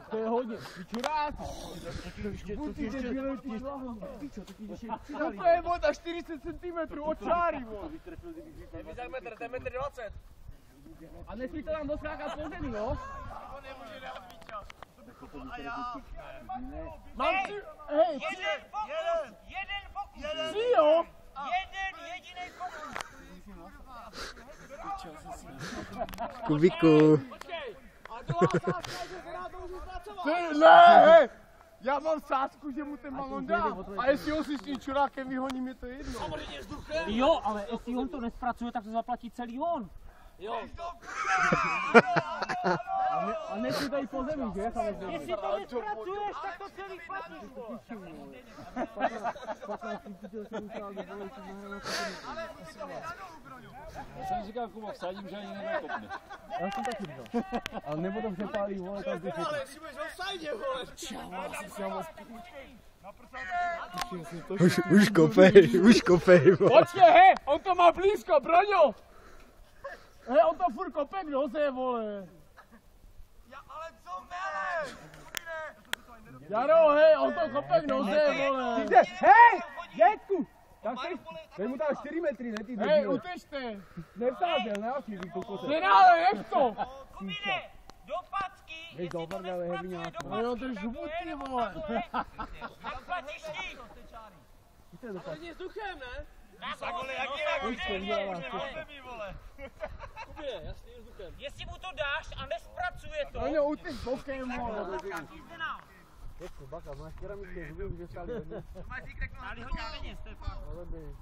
To je hodně. Vyčuráci. To je voda 40 cm od čáry, vole. To je víc jak metr, to je 1,20 m. A nesmí to nám doskákat po zemi, jo? To nemůže dát víča. A já. Mám tři, hej, Jeden pokus. tři, jo? Jeden jediný pokus. Kubiku. Počkej, a druhá sázka je, že se dá to můžu zpracovat. Ne, hej. Já mám sázku, že mu ten balon dám. A jestli ho si s tím čurákem vyhoním, je to jedno. Samozřejmě vzduchem. Jo, ale jestli on to nespracuje, tak to zaplatí celý on. Jo. A nechci tady po zemi, že? Jestli to nespracuješ, tak to celý platíš, vole. Já jsem říkal, Kuba, vsadím, že ani nedokopne. Já jsem taky říkal. Ale nebo to přepálí, vole, tak bych Ale jestli budeš v offside, vole. Už kopej, Počkej, hej, on to má blízko, Broňo! Hej, on to furt kope k noze, vole. Ale co mele? Jaro, hej, on to kope k noze, vole. Hej, dětku! Dej mu tam 4 metry, ne ty. Hej, utežte. Nevsázel, ne, asi vy kokote. Nenále, nech to. Kubine, do packy, jestli to nespracuje do packy, No to je žmutý, vole. tak platíš ty. To není vzduchem, ne? Tak vole, jak jinak, vole. Kubě, jasný vzduchem. Jestli mu to dáš a nespracuje to, No, utež bokem, vole. Dětku, baka, máš keramické zuby, už dostali hodně. ale hodně peněz, to je fakt. Ale by...